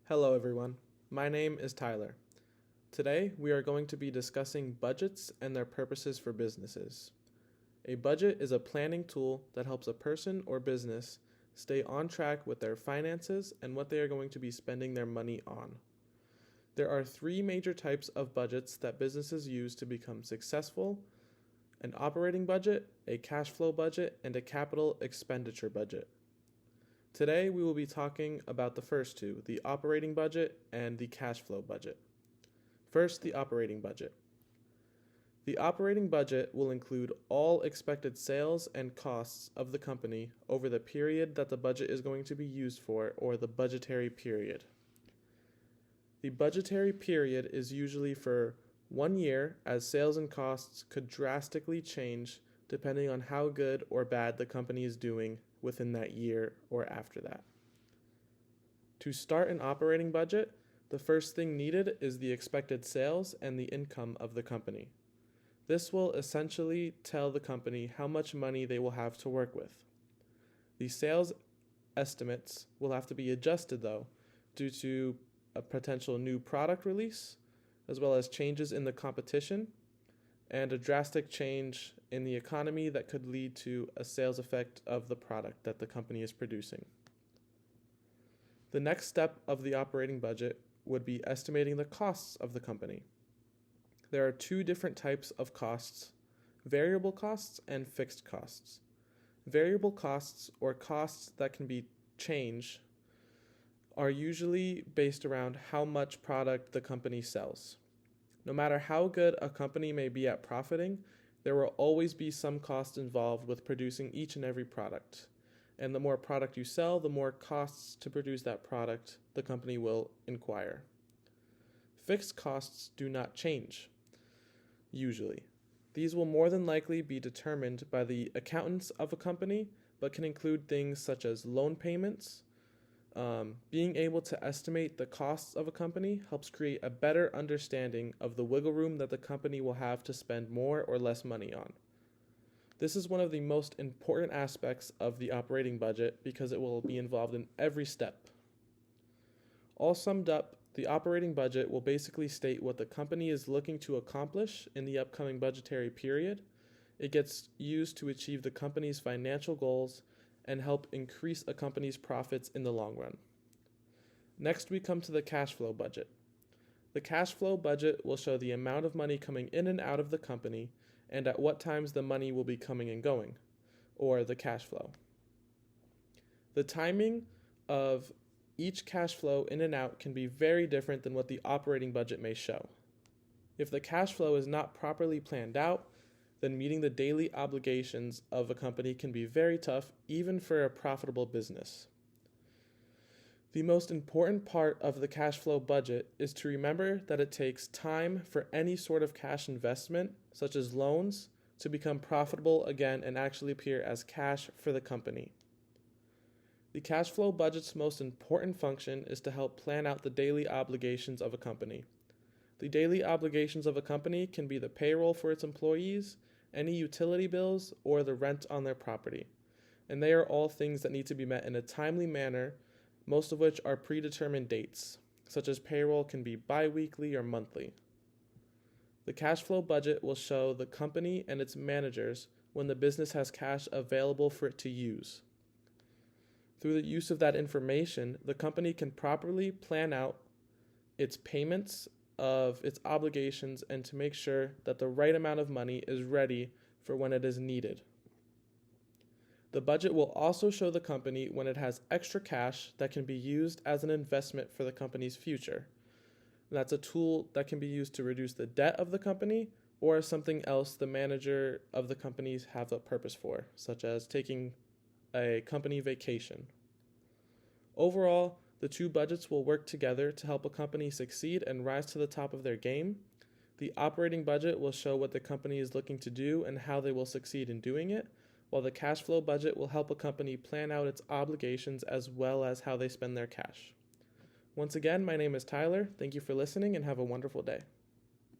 Hello, everyone. My name is Tyler. Today, we are going to be discussing budgets and their purposes for businesses. A budget is a planning tool that helps a person or business stay on track with their finances and what they are going to be spending their money on. There are three major types of budgets that businesses use to become successful: an operating budget, a cash flow budget, and a capital expenditure budget. Today, we will be talking about the first two, the operating budget and the cash flow budget. First, the operating budget. The operating budget will include all expected sales and costs of the company over the period that the budget is going to be used for, or the budgetary period. The budgetary period is usually for 1 year, as sales and costs could drastically change depending on how good or bad the company is doing within that year or after that. To start an operating budget, the first thing needed is the expected sales and the income of the company. This will essentially tell the company how much money they will have to work with. The sales estimates will have to be adjusted, though, due to a potential new product release, as well as changes in the competition, and a drastic change in the economy that could lead to a sales effect of the product that the company is producing. The next step of the operating budget would be estimating the costs of the company. There are two different types of costs: variable costs and fixed costs. Variable costs, or costs that can be changed, are usually based around how much product the company sells. No matter how good a company may be at profiting, there will always be some cost involved with producing each and every product. And the more product you sell, the more costs to produce that product the company will incur. Fixed costs do not change, usually. These will more than likely be determined by the accountants of a company, but can include things such as loan payments. Being able to estimate the costs of a company helps create a better understanding of the wiggle room that the company will have to spend more or less money on. This is one of the most important aspects of the operating budget because it will be involved in every step. All summed up, the operating budget will basically state what the company is looking to accomplish in the upcoming budgetary period. It gets used to achieve the company's financial goals and help increase a company's profits in the long run. Next, we come to the cash flow budget. The cash flow budget will show the amount of money coming in and out of the company and at what times the money will be coming and going, or the cash flow. The timing of each cash flow in and out can be very different than what the operating budget may show. If the cash flow is not properly planned out, then meeting the daily obligations of a company can be very tough, even for a profitable business. The most important part of the cash flow budget is to remember that it takes time for any sort of cash investment, such as loans, to become profitable again and actually appear as cash for the company. The cash flow budget's most important function is to help plan out the daily obligations of a company. The daily obligations of a company can be the payroll for its employees, any utility bills, or the rent on their property. And they are all things that need to be met in a timely manner, most of which are predetermined dates, such as payroll can be bi-weekly or monthly. The cash flow budget will show the company and its managers when the business has cash available for it to use. Through the use of that information, the company can properly plan out its payments of its obligations and to make sure that the right amount of money is ready for when it is needed. The budget will also show the company when it has extra cash that can be used as an investment for the company's future. That's a tool that can be used to reduce the debt of the company or something else the manager of the companies have a purpose for, such as taking a company vacation. Overall, the two budgets will work together to help a company succeed and rise to the top of their game. The operating budget will show what the company is looking to do and how they will succeed in doing it, while the cash flow budget will help a company plan out its obligations as well as how they spend their cash. Once again, my name is Tyler. Thank you for listening and have a wonderful day.